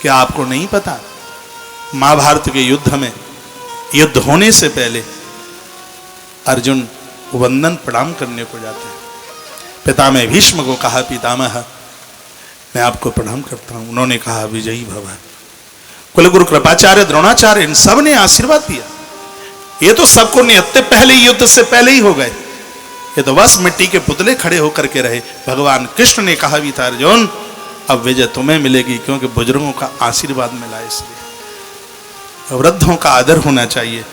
क्या आपको नहीं पता, महाभारत के युद्ध में, युद्ध होने से पहले अर्जुन वंदन प्रणाम करने को जाते हैं। पितामह भीष्म को कहा, पितामह मैं आपको प्रणाम करता हूं। उन्होंने कहा, विजयी भव। कुलगुरु कृपाचार्य, द्रोणाचार्य, इन सब ने आशीर्वाद दिया। ये तो सबको निहत्ते पहले युद्ध से पहले ही हो गए, ये तो बस मिट्टी के पुतले खड़े होकर के रहे। भगवान कृष्ण ने कहा भी था, अर्जुन अब विजय तुम्हें मिलेगी, क्योंकि बुजुर्गों का आशीर्वाद मिला। इसलिए वृद्धों का आदर होना चाहिए,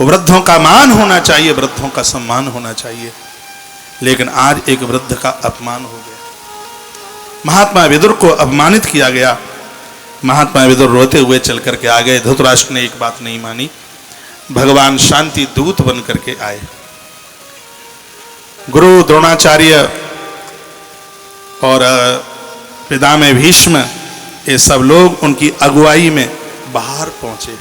वृद्धों का मान होना चाहिए, वृद्धों का सम्मान होना चाहिए। लेकिन आज एक वृद्ध का अपमान हो गया, महात्मा विदुर को अपमानित किया गया। महात्मा विदुर रोते हुए चल करके आ गए। धृतराष्ट्र ने एक बात नहीं मानी, भगवान शांति दूत बन करके आए। गुरु द्रोणाचार्य और पितामह भीष्म, ये सब लोग उनकी अगुवाई में बाहर पहुंचे,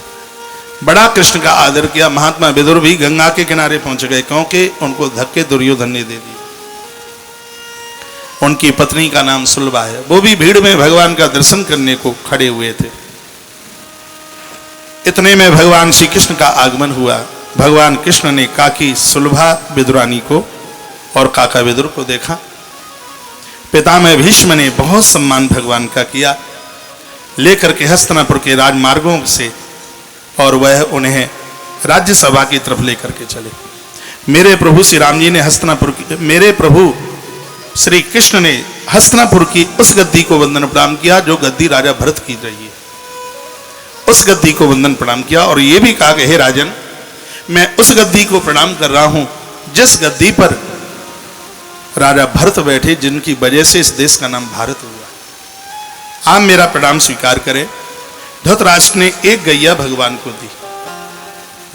बड़ा कृष्ण का आदर किया। महात्मा विदुर भी गंगा के किनारे पहुंच गए, क्योंकि उनको धक्के दुर्योधन ने दे दिए। उनकी पत्नी का नाम सुलभा है, वो भी भीड़ में भगवान का दर्शन करने को खड़े हुए थे। इतने में भगवान श्री कृष्ण का आगमन हुआ। भगवान कृष्ण ने काकी सुलभा विदुरानी को और काका विदुर को देखा। पितामह भीष्म ने बहुत सम्मान भगवान का किया, लेकर के हस्तिनापुर के राजमार्गों से, और वह उन्हें राज्यसभा की तरफ लेकर के चले। मेरे प्रभु श्री राम जी ने हस्तिनापुर की, मेरे प्रभु श्री कृष्ण ने हस्तिनापुर की उस गद्दी को वंदन प्रणाम किया जो गद्दी राजा भरत की रही है। उस गद्दी को वंदन प्रणाम किया और यह भी कहा कि हे राजन, मैं उस गद्दी को प्रणाम कर रहा हूं जिस गद्दी पर राजा भरत बैठे, जिनकी वजह से इस देश का नाम भारत हुआ। आप मेरा प्रणाम स्वीकार करें। धृतराष्ट्र ने एक गैया भगवान को दी,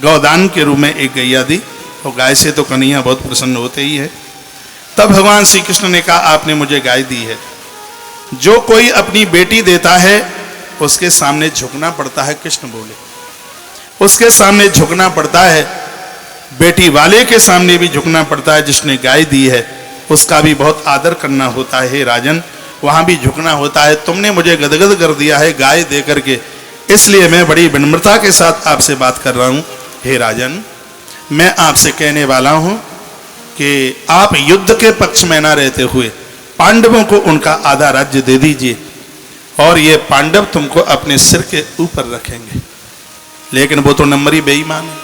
गौदान के रूप में एक गैया दी, और गाय से तो कन्हैया बहुत प्रसन्न होते ही है। तब भगवान श्री कृष्ण ने कहा, आपने मुझे गाय दी है, जो कोई अपनी बेटी देता है उसके सामने झुकना पड़ता है। कृष्ण बोले, उसके सामने झुकना पड़ता है, बेटी वाले के सामने भी झुकना पड़ता है। जिसने गाय दी है उसका भी बहुत आदर करना होता है। हे राजन, वहां भी झुकना होता है। तुमने मुझे गदगद कर दिया है गाय दे करके, इसलिए मैं बड़ी विनम्रता के साथ आपसे बात कर रहा हूं। हे राजन, मैं आपसे कहने वाला हूं कि आप युद्ध के पक्ष में ना रहते हुए पांडवों को उनका आधा राज्य दे दीजिए, और ये पांडव तुमको अपने सिर के ऊपर रखेंगे। लेकिन वो तो नंबरी बेईमान है।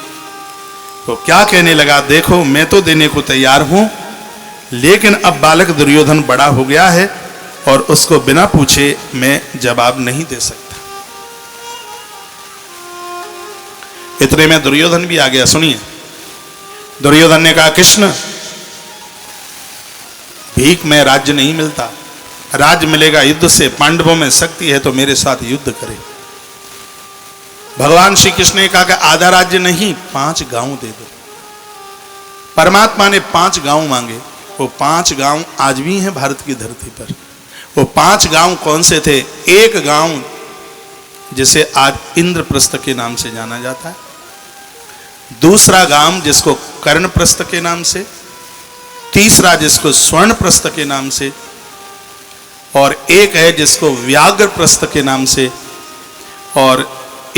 तो क्या कहने लगा, देखो मैं तो देने को तैयार हूं, लेकिन अब बालक दुर्योधन बड़ा हो गया है और उसको बिना पूछे मैं जवाब नहीं दे सकता। इतने में दुर्योधन भी आ गया। सुनिए, दुर्योधन ने कहा, कृष्ण भीख में राज्य नहीं मिलता, राज्य मिलेगा युद्ध से। पांडवों में शक्ति है तो मेरे साथ युद्ध करे। भगवान श्री कृष्ण ने कहा कि आधा राज्य नहीं, 5 गांव दे दो। परमात्मा ने 5 गांव मांगे। वो 5 गांव आज भी हैं भारत की धरती पर। वो 5 गांव कौन से थे? एक गांव जिसे आज इंद्रप्रस्थ के नाम से जाना जाता है, दूसरा गांव जिसको कर्णप्रस्थ के नाम से, तीसरा जिसको स्वर्णप्रस्थ के नाम से, और एक है जिसको व्याघ्रप्रस्थ के नाम से, और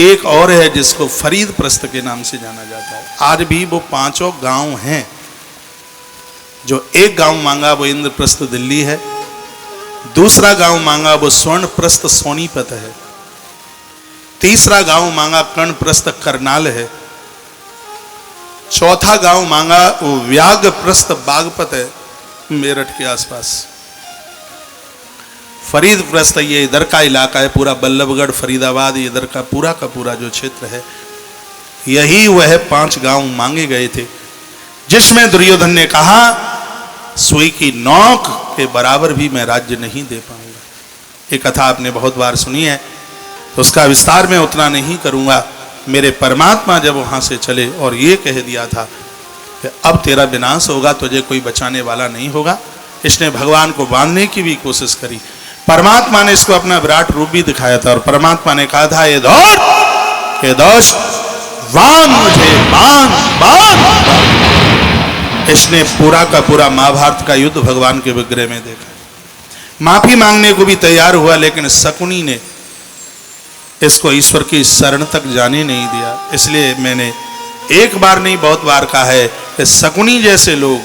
एक और है जिसको फरीदप्रस्थ के नाम से जाना जाता है। आज भी वो 5 गांव हैं। जो एक गांव मांगा वो इंद्रप्रस्थ दिल्ली है, दूसरा गांव मांगा वो स्वर्णप्रस्थ सोनीपत है, तीसरा गांव मांगा कर्णप्रस्थ करनाल है, चौथा गांव मांगा वो व्याघ्रप्रस्थ बागपत है, मेरठ के आसपास। फरीदप्रस्थ ये इधर का इलाका है, पूरा बल्लभगढ़ फरीदाबाद इधर का पूरा जो क्षेत्र है, यही वह 5 गांव मांगे गए थे, जिसमें दुर्योधन ने कहा सुई की नोक के बराबर भी मैं राज्य नहीं दे पाऊंगा। ये कथा आपने बहुत बार सुनी है, तो उसका विस्तार में उतना नहीं करूंगा। मेरे परमात्मा जब वहां से चले और ये कह दिया था कि अब तेरा विनाश होगा, तुझे कोई बचाने वाला नहीं होगा, इसने भगवान को बांधने की भी कोशिश करी। परमात्मा ने इसको अपना विराट रूप भी दिखाया था, और परमात्मा ने कहा था, ये दोष बांध मुझे, बांध। इसने पूरा का पूरा महाभारत का युद्ध भगवान के विग्रह में देखा। माफी मांगने को भी तैयार हुआ, लेकिन शकुनी ने इसको ईश्वर की शरण तक जाने नहीं दिया। इसलिए मैंने एक बार नहीं बहुत बार कहा है कि शकुनी जैसे लोग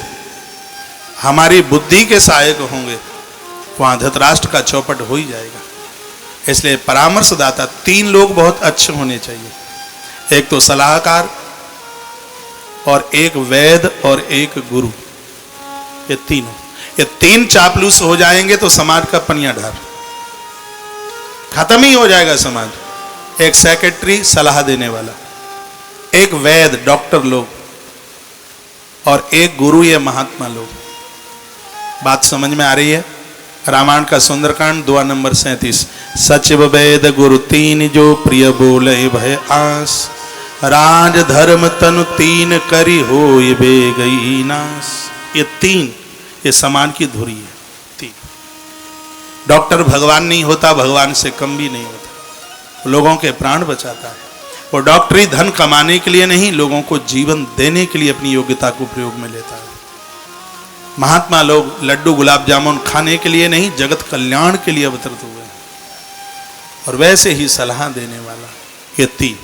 हमारी बुद्धि के सहायक होंगे, वहां धृतराष्ट्र का चौपट हो ही जाएगा। इसलिए परामर्शदाता 3 लोग बहुत अच्छे होने चाहिए, एक तो सलाहकार और एक वैद्य और एक गुरु। ये तीन चापलूस हो जाएंगे तो समाज का पनिया ढार खत्म ही हो जाएगा समाज। एक सेक्रेटरी सलाह देने वाला, एक वैद्य डॉक्टर लोग, और एक गुरु ये महात्मा लोग। बात समझ में आ रही है? रामायण का सुंदरकांड दुआ नंबर 37। सचिव वैद गुरु 3 जो प्रिय बोले भय आस, राज धर्म तनु 3 करी होय बेगई नास। ये 3 ये समाज की धुरी है। 3 डॉक्टर भगवान नहीं होता, भगवान से कम भी नहीं होता, लोगों के प्राण बचाता है। वो डॉक्टरी धन कमाने के लिए नहीं, लोगों को जीवन देने के लिए अपनी योग्यता को प्रयोग में लेता है। महात्मा लोग लड्डू गुलाब जामुन खाने के लिए नहीं, जगत कल्याण के लिए अवतरित हुए हैं। और वैसे ही सलाह देने वाला ये 3